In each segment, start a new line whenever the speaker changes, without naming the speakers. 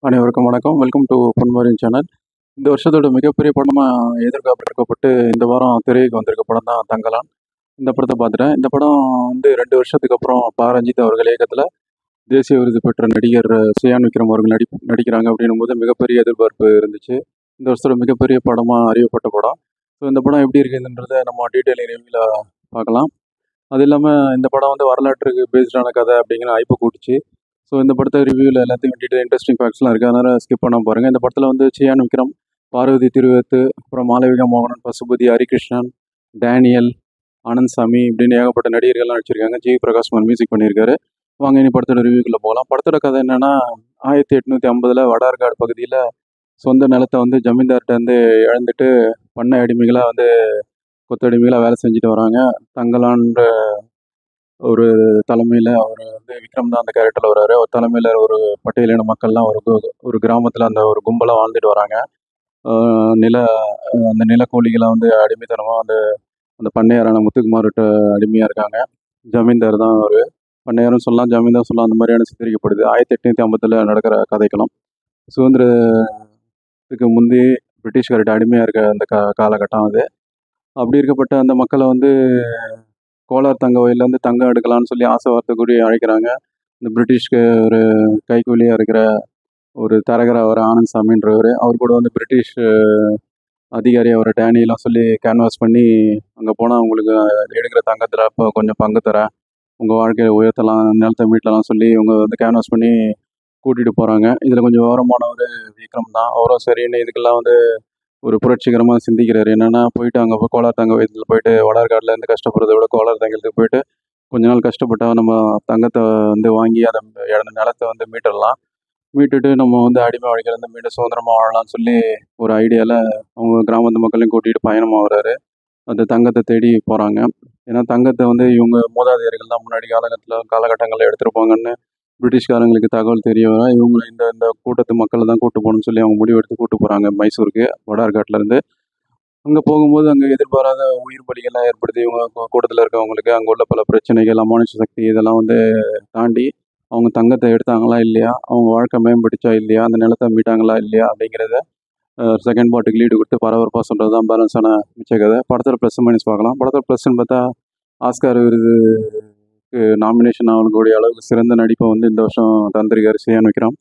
அனைவருக்கும் வணக்கம். Welcome to பொன்மாரின் சேனல். இந்த வருஷத்தோட மிகப்பெரிய படமாக எதிர்பார்க்கப்பட்டு இந்த வாரம் திரைக்கு வந்திருக்க படம் தான் தங்கலான். இந்த படத்தை பார்த்துட்டேன். இந்த படம் வந்து 2 வருஷத்துக்கு அப்புறம் ரஞ்சித் அவர்கள் இயக்கத்தில் தேசிய விருது பெற்ற நடிகர் சியான் விக்ரம் அவர்கள் நடிக்கிறாங்க அப்படின்னும் போது மிகப்பெரிய எதிர்பார்ப்பு இருந்துச்சு. இந்த வருஷத்தோட மிகப்பெரிய படமாக அறியப்பட்ட படம். ஸோ இந்த படம் எப்படி இருக்குதுன்றதை நம்ம டீட்டெயில் ரிவ்யூவில் பார்க்கலாம். அது இல்லாமல் இந்த படம் வந்து வரலாற்றுக்கு பேஸ்டான கதை அப்படிங்கிற ஐப்பை கூட்டுச்சு. ஸோ இந்த படத்தை ரிவ்யூவில் எல்லாத்தையும் டீட்டெயில் இன்ட்ரெஸ்டிங் ஃபேக்ட்ஸ்லாம் இருக்குது, அதனால் ஸ்கிப் பண்ண பாருங்கள். இந்த படத்தில் வந்து சியான் விக்ரம், பார்வதி திருவேத்து, அப்புறம் மாளவிகா மோகனன், பசுபதி, ஹரிகிருஷ்ணன், டேனியல், ஆனந்த்சாமி இப்படின்னு ஏகப்பட்ட நடிகர்கள்லாம் நடிச்சிருக்காங்க. ஜி பிரகாஷ்குமார் மியூசிக் பண்ணியிருக்காரு. வாங்க இனி படத்தோட ரிவ்யூக்குள்ளே போகலாம். படத்தோட கதை என்னென்னா, 1850 வடார்காடு பகுதியில் சொந்த நிலத்தை வந்து ஜமீன்தார்கிட்ட வந்து இழந்துட்டு பண்ணை அடிமைகளாக வந்து கொத்தடிமைகளாக வேலை செஞ்சுட்டு வராங்க. தங்கலான்ற ஒரு தலைமையில் அவர் வந்து விக்ரம் தான் அந்த கேரக்டரில் வர்றாரு. அவர் தலைமையில் ஒரு பட்டியலின மக்கள்லாம் ஒரு கிராமத்தில் அந்த ஒரு கும்பலாக வாழ்ந்துட்டு வராங்க. அந்த நிலக்கூலிகளை வந்து அடிமைத்தனமாக அந்த பண்ணையாரான முத்துக்குமார்கிட்ட அடிமையாக இருக்காங்க. ஜமீன்தார் தான் அவர். பண்ணையாரும் சொல்லலாம், ஜமீன்தார் சொல்லலாம், அந்த மாதிரியான சித்தரிக்கப்படுது. 1850 நடக்கிற கதைக்கலாம். சுதந்திரத்துக்கு முந்தி பிரிட்டிஷ்கார்கிட்ட அடிமையாக இருக்க அந்த காலகட்டம் அது. அப்படி இருக்கப்பட்ட அந்த மக்களை வந்து கோலார் தங்க வயல்லேருந்து தங்கம் எடுக்கலான்னு சொல்லி ஆசை வார்த்தைக்குரிய அழைக்கிறாங்க. இந்த பிரிட்டிஷ்க்கு ஒரு கைக்கூலியாக இருக்கிற ஒரு தரகர் அவர் ஆனந்த்சாமின்றவர். அவர் கூட வந்து பிரிட்டிஷ் அதிகாரி அவரை டேனியெலாம் சொல்லி கேன்வாஸ் பண்ணி அங்கே போனால் உங்களுக்கு எடுக்கிற தங்கத்தில் அப்போ கொஞ்சம் பங்கு தரேன், உங்கள் வாழ்க்கையை உயர்த்தலாம், நிலத்தை மீட்டலாம் சொல்லி இவங்க வந்து கேன்வாஸ் பண்ணி கூட்டிகிட்டு போகிறாங்க. இதில் கொஞ்சம் விவரமானவர் விக்ரம் தான். அவரும் சரின்னு இதுக்கெல்லாம் வந்து ஒரு புரட்சிகரமாக சிந்திக்கிறாரு. என்னென்னா, போயிட்டு அங்கே போய் கோலார் தங்க வயத்தில் போயிட்டு வடார்காட்டில் இருந்து கஷ்டப்படுறத விட கோலார் தங்கத்துக்கு போயிட்டு கொஞ்ச நாள் கஷ்டப்பட்டால் நம்ம தங்கத்தை வந்து வாங்கி அதை இழந்த நிலத்தை வந்து மீட்டுட்டு நம்ம வந்து அடிமை வாழ்க்கையிலேருந்து மீண்டும் சுதந்திரமாக வாழலாம்னு சொல்லி ஒரு ஐடியாவில் அவங்க கிராமத்து மக்களையும் கூட்டிகிட்டு பயணமாகறாரு. அந்த தங்கத்தை தேடி போகிறாங்க. ஏன்னா தங்கத்தை வந்து இவங்க மூதாதையர்கள் தான் முன்னாடி காலகட்டங்களில் எடுத்திருப்பாங்கன்னு பிரிட்டிஷ்காரங்களுக்கு தகவல் தெரிய வர இவங்களை இந்த கூட்டத்து மக்களை தான் கூட்டு போகணும்னு சொல்லி அவங்க முடிவெடுத்து கூட்டு போகிறாங்க மைசூருக்கு வடார்காட்டிலேருந்து. அங்கே போகும்போது அங்கே எதிர்பாராத உயிர் பலிகள்லாம் ஏற்படுத்தி இவங்க கூட்டத்தில் இருக்கவங்களுக்கு அங்கே உள்ள பல பிரச்சனைகள், அமானுஷ சக்தி இதெல்லாம் வந்து தாண்டி அவங்க தங்கத்தை எடுத்தாங்களா இல்லையா, அவங்க வாழ்க்கை மேம்பட்டுச்சா இல்லையா, அந்த நிலத்தை மீட்டாங்களா இல்லையா அப்படிங்கிறத செகண்ட் பார்ட்டுக்கு லீடு கொடுத்து பரபரப்பாக சொல்கிறது தான் பேலன்ஸான மிச்ச கதை. படத்தில் ப்ளஸ் மைனஸ் பார்க்கலாம். படத்தில் ப்ளஸ்ன்னு பார்த்தா ஆஸ்கார் விருதுக்கு நாமினேஷன் ஆகக்கூடிய அளவுக்கு சிறந்த நடிப்பை வந்து இந்த வருஷம் தந்திருக்காரு சியான் விக்ரம்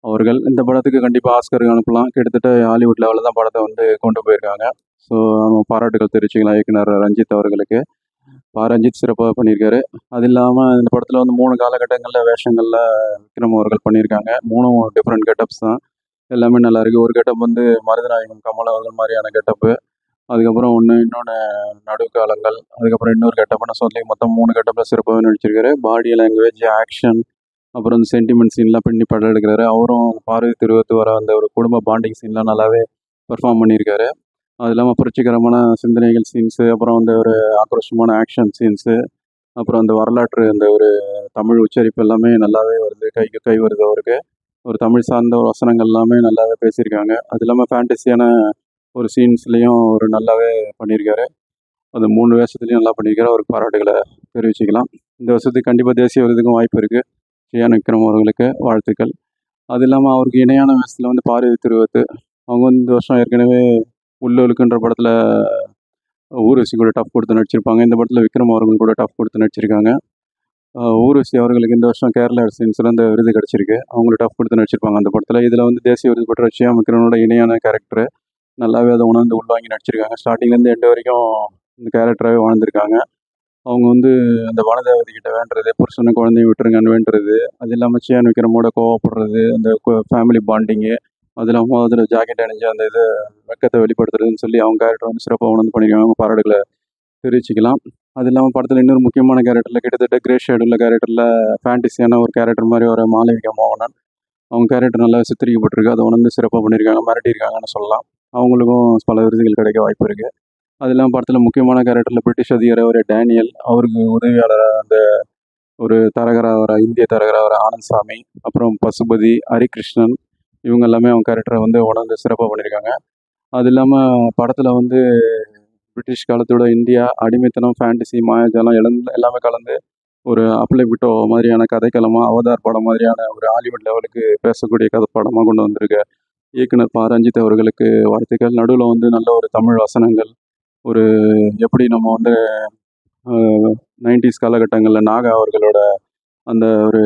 அவர்கள். இந்த படத்துக்கு கண்டிப்பாக ஆஸ்கருக்கு அனுப்பலாம். கிட்டத்தட்ட ஹாலிவுட் லெவலில் தான் படத்தை வந்து கொண்டு போயிருக்காங்க. ஸோ நம்ம பாராட்டுகள் தெரிவிச்சுக்கலாம் இயக்குனர் ரஞ்சித் அவர்களுக்கு. ரஞ்சித் சிறப்பாக பண்ணியிருக்காரு. அது இல்லாமல் இந்த படத்தில் வந்து 3 காலகட்டங்களில் வேஷங்களில் விக்ரம் அவர்கள் பண்ணியிருக்காங்க. 3 டிஃப்ரெண்ட் கெட்டப்ஸ் தான். எல்லாமே நல்லா இருக்குது. ஒரு கெட்டப் வந்து மருதநாயகம் கமல் அவர்கள் மாதிரியான கெட்டப்பு, அதுக்கப்புறம் இன்னொன்று நடுக்காலங்கள், அதுக்கப்புறம் இன்னொரு கெட்டப்னு சொல்லி மொத்தம் 3 கெட்டப்பில் சிறப்பாகவே நடிச்சிருக்காரு. பாடி லாங்குவேஜ், ஆக்ஷன், அப்புறம் இந்த சென்டிமெண்ட் சீன்லாம் பண்ணி படம் எடுக்கிறாரு. அவரும் பார்வதி திருவத்து வர அந்த ஒரு குடும்ப பாண்டிங் சீன்லாம் நல்லாவே பெர்ஃபார்ம் பண்ணியிருக்காரு. அது இல்லாமல் புரட்சிகரமான சிந்தனைகள் சீன்ஸு, அப்புறம் அந்த ஒரு ஆக்ரோஷமான ஆக்ஷன் சீன்ஸு, அப்புறம் அந்த வரலாற்று அந்த ஒரு தமிழ் உச்சரிப்பு எல்லாமே நல்லாவே வருது, கைக்கு கை வருது அவருக்கு. ஒரு தமிழ் சார்ந்த ஒரு வசனங்கள் எல்லாமே நல்லாவே பேசியிருக்காங்க. அது இல்லாமல் ஃபேண்டஸியான ஒரு சீன்ஸ்லேயும் ஒரு நல்லாவே பண்ணியிருக்காரு. அது 3 வேஷத்துலையும் நல்லா பண்ணியிருக்காரு. அவருக்கு பாராட்டுகளை தெரிவிச்சுக்கலாம். இந்த வருஷத்துக்கு கண்டிப்பாக தேசிய விருதுக்கும் வாய்ப்பு இருக்குது. சியான் விக்ரம் அவர்களுக்கு வாழ்த்துக்கள். அது இல்லாமல் அவருக்கு இணையான வேஷத்தில் வந்து பார்வதி திருவத்து, அவங்க வந்து இந்த வருஷம் ஏற்கனவே உள்ளொழுக்குன்ற படத்தில் ஊர்வசி கூட டஃப் கொடுத்து நடிச்சிருப்பாங்க. இந்த படத்தில் விக்ரம் அவர்கள் கூட டஃப் கொடுத்து நடிச்சிருக்காங்க. ஊர்வசி அவர்களுக்கு இந்த வருஷம் கேரளா அரசின் சிறந்த விருது கிடச்சிருக்கு. அவங்களுக்கு டஃப் கொடுத்து நடிச்சிருப்பாங்க அந்த படத்தில். இதில் வந்து தேசிய விருது பெற்ற சியான் விக்ரமோட இணையான கேரக்டரு நல்லாவே அதை உணர்ந்து உள்வாங்கி நடிச்சிருக்காங்க. ஸ்டார்டிங்லேருந்து எண்டு வரைக்கும் இந்த கேரக்டராகவே வாழ்ந்திருக்காங்க. அவங்க வந்து அந்த வனதேவதை கிட்ட வேண்டுறது, புருஷனை குழந்தையும் விட்டுருங்கன்னு வேண்டுறது, அது இல்லாமல் சியான் விக்ரமோட கோவப்படுறது, அந்த ஃபேமிலி பாண்டிங்கு, அது இல்லாமல் அதில் ஜாக்கெட் அணிஞ்சு அந்த இதை வெக்கத்தை வெளிப்படுத்துறதுன்னு சொல்லி அவங்க கேரக்டர் வந்து சிறப்பாக உணர்ந்து பண்ணியிருக்காங்க. அவங்க பாராட்டுகளை தெரிவிச்சுக்கலாம். அது இல்லாமல் படத்தில் இன்னொரு முக்கியமான கேரக்டரில் கிட்டத்தட்ட கிரே ஷேடு உள்ள கேரக்டரில் ஃபேண்டஸியான ஒரு கேரக்டர் மாதிரி ஒரு மாளவிகா மோகனன், அவங்க கேரக்டர் நல்லா சித்தரிக்கப்பட்டிருக்கு. அதை உணர்ந்து சிறப்பாக பண்ணியிருக்காங்க, மிரட்டியிருக்காங்கன்னு சொல்லலாம். அவங்களுக்கும் பல விருதுகள் கிடைக்க வாய்ப்பு இருக்குது. அது இல்லாமல் படத்தில் முக்கியமான கேரக்டரில் பிரிட்டிஷ் அதிகாரி ஒரு டேனியல், அவருக்கு உதவியாளர் அந்த ஒரு தரகராக இந்திய தரகராக ஆனந்த்சாமி, அப்புறம் பசுபதி, ஹரிகிருஷ்ணன், இவங்க எல்லாமே அவங்க கேரக்டரை வந்து உணர்ந்து சிறப்பாக பண்ணியிருக்காங்க. அது இல்லாமல் படத்தில் வந்து பிரிட்டிஷ் காலத்தோட இந்தியா, அடிமைத்தனம், ஃபேண்டசி, மாயாஜாலம் எல்லாமே கலந்து ஒரு அப்ளிபிட்டோ மாதிரியான கதைக்களமாக, அவதார் படம் மாதிரியான ஒரு ஹாலிவுட் லெவலுக்கு பேசக்கூடிய கதை படமாக கொண்டு வந்திருக்க இயக்குனர் பா. ரஞ்சித் அவர்களுக்கு வாழ்த்துக்கள். நடுவில் வந்து நல்ல ஒரு தமிழ் வசனங்கள், ஒரு எப்படி நம்ம வந்து 90s காலகட்டங்களில் நாகா அவர்களோட அந்த ஒரு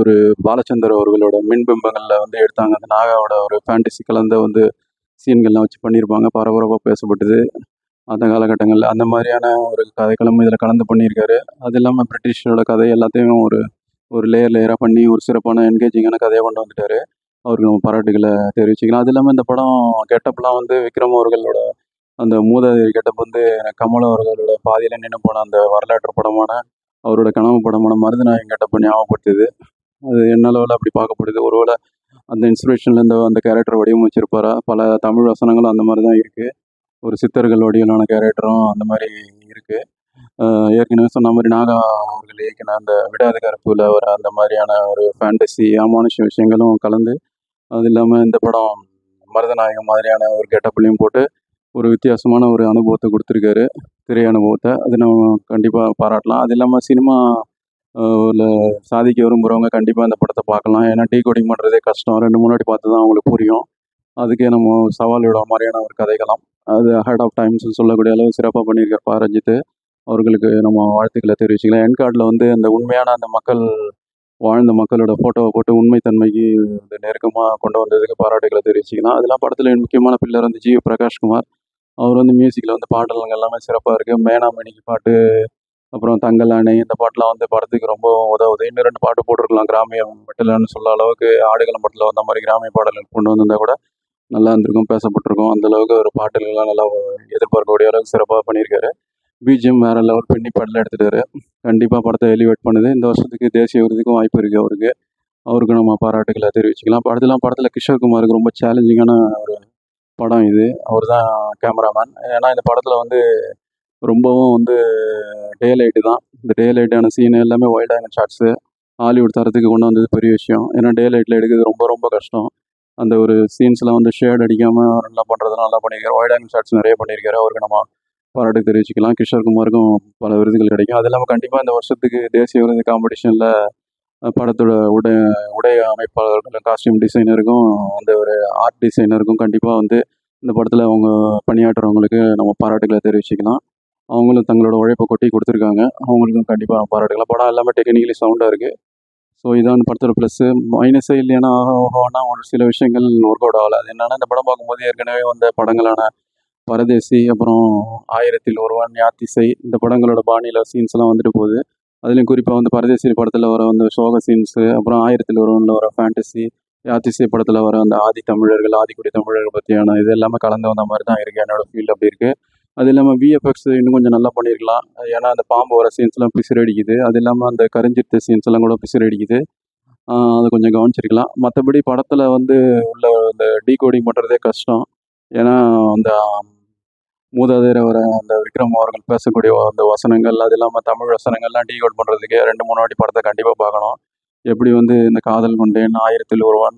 ஒரு பாலச்சந்தர் அவர்களோட மின்பிம்பங்களில் வந்து எடுத்தாங்க. அந்த நாகாவோட ஒரு ஃபேண்டசி கலந்த வந்து சீன்கள்லாம் வச்சு பண்ணியிருப்பாங்க. பரபரப்பாக பேசப்பட்டது அந்த காலகட்டங்களில். அந்த மாதிரியான ஒரு கதைக்களமும் இதில் கலந்து பண்ணியிருக்காரு. அது இல்லாமல் பிரிட்டிஷோட கதை எல்லாத்தையும் ஒரு ஒரு லேயராக பண்ணி ஒரு சிறப்பான என்கேஜிங்கான கதையை கொண்டு வந்துட்டார். அவருக்கு நம்ம பாராட்டுகளை தெரிவிச்சுக்கலாம். அது இல்லாமல் இந்த படம் கெட்டப்லாம் வந்து விக்ரம் அவர்களோட அந்த மூதாதையர் கெட்டப் வந்து கமல் அவர்களோட பாதியில் நின்று போன அந்த வரலாற்று படமான அவரோட கனவு படமான மருதநாயகம் கெட்டப்பை ஞாபகப்படுத்துது. அது என்ன லெவலில் அப்படி பார்க்கப்படுது. ஒருவேளை அந்த இன்ஸ்பிரேஷன்லேருந்து அந்த கேரக்டர் வடிவமைச்சிருப்பாரா? பல தமிழ் வசனங்களும் அந்த மாதிரி தான் இருக்குது. ஒரு சித்தர்கள் வடிவிலான கேரக்டரும் அந்த மாதிரி இருக்குது. ஏற்கனவே சொன்ன மாதிரி நாகா அவர்கள் இயக்கின அந்த விடாது கருப்புல வர அந்த மாதிரியான ஒரு ஃபேண்டசி அமானுஷ விஷயங்களும் கலந்து, அது இல்லாமல் இந்த படம் மருதநாயகம் மாதிரியான ஒரு கெட்டப்லையும் போட்டு ஒரு வித்தியாசமான ஒரு அனுபவத்தை கொடுத்துருக்காரு, திரை அனுபவத்தை. அது நம்ம கண்டிப்பாக பாராட்டலாம். அது இல்லாமல் சினிமா ல சாதிக்க விரும்புகிறவங்க கண்டிப்பாக இந்த படத்தை பார்க்கலாம். ஏன்னா டீகோடிங் பண்ணுறதே கஷ்டம். 2 3 வாட்டி பார்த்து தான் அவங்களுக்கு புரியும். அதுக்கே நம்ம சவால் விடுற மாதிரியான ஒரு கதைகளாம். அது அஹெட் ஆஃப் டைம்ஸ்னு சொல்லக்கூடிய அளவு சிறப்பாக பண்ணியிருக்கார் பா. ரஞ்சித். அவர்களுக்கு நம்ம வாழ்த்துக்களை தெரிவிச்சுக்கலாம். எண்ட் கார்டில் வந்து அந்த உண்மையான அந்த மக்கள் வாழ்ந்த மக்களோட ஃபோட்டோவை போட்டு உண்மைத்தன்மைக்கு வந்து நெருக்கமாக கொண்டு வந்ததுக்கு பாராட்டுகளை தெரிவிச்சுக்கலாம். அதெல்லாம் படத்தில் முக்கியமான பில்லர் வந்து ஜி. பிரகாஷ்குமார். அவர் வந்து மியூசிக்கில் வந்து பாடல்கள் எல்லாமே சிறப்பாக இருக்குது. மேனாமணிக்கு பாட்டு, அப்புறம் தங்கல் அணை, இந்த பாட்டெலாம் வந்து படத்துக்கு ரொம்ப உதவுது. இன்னும் 2 பாட்டு போட்டிருக்கலாம் கிராமியம் மெட்டலன்னு சொல்ல அளவுக்கு. ஆடுகளம் படத்தில் வந்த மாதிரி கிராமிய பாடல்கள் கொண்டு வந்திருந்தால் கூட நல்லா இருந்திருக்கும், பேசப்பட்டிருக்கும். அந்தளவுக்கு ஒரு பாட்டுகள்லாம் நல்லா எதிர்பார்க்கக்கூடிய அளவுக்கு சிறப்பாக பண்ணியிருக்காரு. பிஜிஎம் வேறு லெவல் பண்ணி பாடலாம் எடுத்துட்டாரு. கண்டிப்பாக படத்தை எலிவேட் பண்ணுது. இந்த வருஷத்துக்கு தேசிய விருதுக்கும் வாய்ப்பு இருக்குது அவருக்கு. அவருக்கு நம்ம பாராட்டுகளை தெரிவிச்சுக்கலாம். படத்தில் கிஷோர் ரொம்ப சேலஞ்சிங்கான ஒரு படம் இது. அவர் தான் கேமராமேன். ஏன்னா இந்த படத்தில் வந்து ரொம்பவும் வந்து டே லைட்டு தான். இந்த டே லைட்டான சீனு எல்லாமே வைல்ட் ஆங்கிள் ஷாட்ஸு ஹாலிவுட் தரத்துக்கு கொண்டு வந்தது பெரிய விஷயம். ஏன்னா டே லைட்டில் எடுக்கிறது ரொம்ப ரொம்ப கஷ்டம். அந்த ஒரு சீன்ஸ்லாம் வந்து ஷேட் அடிக்காமல் நல்லா பண்ணுறதுலாம் நல்லா பண்ணியிருக்காரு. வைல்ட் ஆங்கிள் ஷாட்ஸ் நிறைய பண்ணியிருக்காரு. அவருக்கு நம்ம பாராட்டு தெரிவிச்சுக்கலாம். கிஷோர் பல விருதுகள் கிடைக்கும். அது இல்லாமல் கண்டிப்பாக இந்த வருஷத்துக்கு தேசிய விருது காம்படிஷனில் படத்தோட உடை அமைப்பாளர்களும் காஸ்டியூம் டிசைனருக்கும் அந்த ஒரு ஆர்ட் டிசைனருக்கும் கண்டிப்பாக வந்து இந்த படத்தில் அவங்க பணியாற்றுறவங்களுக்கு நம்ம பாராட்டுகளை தெரிவிச்சுக்கலாம். அவங்களும் தங்களோட உழைப்பை கொட்டி கொடுத்துருக்காங்க. அவங்களுக்கும் கண்டிப்பாக பாராட்டுக்கலாம். படம் எல்லாமே டெக்னிக்கலி சவுண்டாக இருக்குது. ஸோ இதான் படத்தோட ப்ளஸ்ஸு. மைனஸே இல்லைன்னா ஆகனா ஒரு சில விஷயங்கள் ஒர்க் அவுட் ஆகலை. அது என்னென்னா இந்த படம் பார்க்கும்போது ஏற்கனவே வந்த படங்களான பரதேசி, அப்புறம் 1000ல் ஒருவன், யாத்திசை, இந்த படங்களோட பாணியில் சீன்ஸ்லாம் வந்துட்டு போகுது. அதுலேயும் குறிப்பாக வந்து பரதேசி படத்தில் வர அந்த சோக சீன்ஸு, அப்புறம் 1000ல் ஒருவனில் வர ஃபேண்டசி, யாத்திசை படத்தில் வர அந்த ஆதி தமிழர்கள், ஆதிக்குடி தமிழர்கள் பற்றியான இது எல்லாமே கலந்து வந்த மாதிரி தான் இருக்குது. என்னோடய ஃபீல் அப்படி இருக்குது. அது இல்லாமல் விஎஃப்எக்ஸ் இன்னும் கொஞ்சம் நல்லா பண்ணியிருக்கலாம். ஏன்னா அந்த பாம்பு வர சீன்ஸ்லாம் பிசிறடிக்குது. அது இல்லாமல் அந்த கரிஞ்சிருத்த சீன்ஸ் எல்லாம் கூட பிசிறடிக்குது. அதை கொஞ்சம் கவனிச்சிருக்கலாம். மற்றபடி படத்தில் வந்து உள்ள இந்த டீகோடிங் பண்ணுறதே கஷ்டம். ஏன்னா அந்த மூதாதையர் வர அந்த விக்ரம் அவர்கள் பேசக்கூடிய அந்த வசனங்கள், அது இல்லாமல் தமிழ் வசனங்கள்லாம் டீகோட் பண்ணுறதுக்கு 2 3 வாட்டி படத்தை கண்டிப்பாக பார்க்கணும். எப்படி வந்து இந்த காதல் கொண்டேன், 1000ல் ஒருவன்,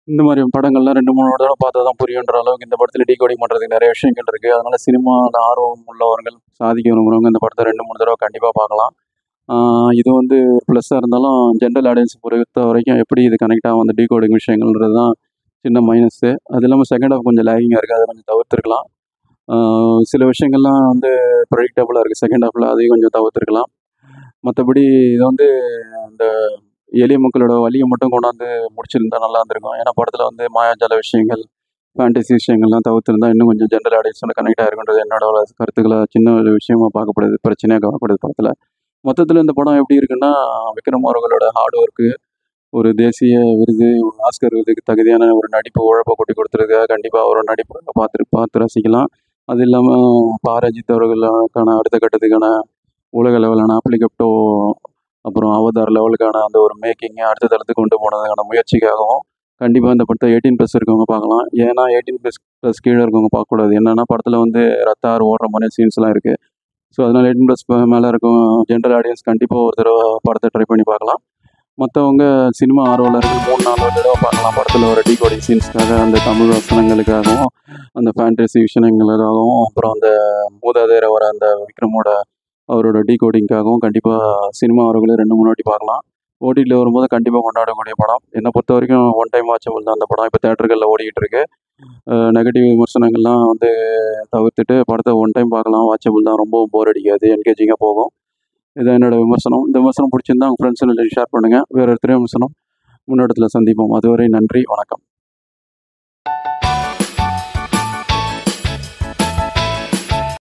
இந்த மாதிரி படங்கள்லாம் 2 3 தடவை பார்த்தா தான் புரியுன்ற அளவுக்கு இந்த படத்தில் டீகோடிங் பண்ணுறதுக்கு நிறைய விஷயங்கள் இருக்குது. அதனால் சினிமாவில் ஆர்வம் உள்ளவர்கள், சாதிக்க விரும்புகிறவங்க இந்த படத்தை 2 3 தடவை கண்டிப்பாக பார்க்கலாம். இது வந்து ப்ளஸ்ஸாக இருந்தாலும் ஜென்ரல் ஆடியன்ஸ் பொறுத்த வரைக்கும் எப்படி இது கனெக்ட் ஆகும் அந்த டீகோடிங் விஷயங்கள்ன்றது தான் சின்ன மைனஸு. அது இல்லாமல் செகண்ட் ஹாஃப் கொஞ்சம் லேகிங்காக இருக்குது. அதை கொஞ்சம் தவிர்த்துருக்கலாம். சில விஷயங்கள்லாம் வந்து ப்ரெடிக்டபுளாக இருக்குது செகண்ட் ஹாஃபில், அதையும் கொஞ்சம் தவிர்த்துருக்கலாம். மற்றபடி இதை வந்து இந்த எளிய மக்களோட வலியை மட்டும் கொண்டாந்து முடிச்சிருந்தா நல்லா இருந்திருக்கும். ஏன்னா படத்தில் வந்து மாயாஜால விஷயங்கள், ஃபேண்டசி விஷயங்கள்லாம் தவிர்த்துருந்தா இன்னும் கொஞ்சம் ஜென்ரல் ஆடியன்ஸோட கனெக்ட் ஆகிருக்குன்றது என்னோட கருத்துக்களை சின்ன ஒரு விஷயமா பார்க்கப்படுது, பிரச்சனையாக பார்க்கப்படுது படத்தில். மொத்தத்தில் இந்த படம் எப்படி இருக்குன்னா, விக்ரம் அவர்களோட ஹார்ட் ஒர்க்கு, ஒரு தேசிய விருது, ஆஸ்கர் விருதுக்கு தகுதியான ஒரு நடிப்பு உழைப்பை கொட்டி கொடுத்துருக்காக கண்டிப்பாக அவரோட நடிப்பு பார்த்து ரசிக்கலாம். அது இல்லாமல் பா. ரஞ்சித் அவர்களுக்கான அடுத்த கட்டத்துக்கான உலக லெவலான ஆப்ளிகப்டோ, அப்புறம் அவதார் லெவலுக்கான அந்த ஒரு மேக்கிங்கை அடுத்த தளத்துக்கு கொண்டு போனதுக்கான முயற்சிக்காகவும் கண்டிப்பாக இந்த படத்தை 18+ இருக்கவங்க பார்க்கலாம். ஏன்னா 18+ கீழே இருக்கவங்க பார்க்கக்கூடாது. என்னென்னா படத்தில் வந்து ரத்த ஆறு ஓடுற மாதிரி சீன்ஸ்லாம் இருக்குது. ஸோ அதனால் 18+ மேலே இருக்கும் ஜென்ரல் ஆடியன்ஸ் கண்டிப்பாக ஒரு தடவை படத்தை ட்ரை பண்ணி பார்க்கலாம். மற்றவங்க சினிமா ஆர்வலர்கள் 3 4 தடவை பார்க்கலாம். படத்தில் வர டீகோடிங் சீன்ஸ்க்காக, அந்த தமிழ் வசனங்களுக்காகவும், அந்த ஃபேண்டசி விஷயங்களுக்காகவும், அப்புறம் அந்த மூதாதையரை வர அந்த விக்ரமோட அவரோட டீகோடிங்காகவும் கண்டிப்பாக சினிமா அவர்களை 2-3 வாட்டி பார்க்கலாம். ஓடிடியில் வரும்போது கண்டிப்பாக கொண்டாடக்கூடிய படம். என்னை பொறுத்த வரைக்கும் ஒன் டைம் வாட்சபிள் தான் அந்த படம். இப்போ தேட்டர்களில் ஓடிக்கிட்டு இருக்கு. நெகட்டிவ் விமர்சனங்கள்லாம் வந்து தவிர்த்துட்டு படத்தை ஒன் டைம் பார்க்கலாம். வாட்சபிள் தான். ரொம்ப போர் அடிக்காது. என்கேஜிங்காக போகும். இதான் என்னோட விமர்சனம். இந்த விமர்சனம் பிடிச்சிருந்தா உங்கள் ஃப்ரெண்ட்ஸ் ஷேர் பண்ணுங்கள். வேறு ஒருத்தரையும் விமர்சனம் முன்னோட்டத்தில் சந்திப்போம். அதுவரை நன்றி, வணக்கம்.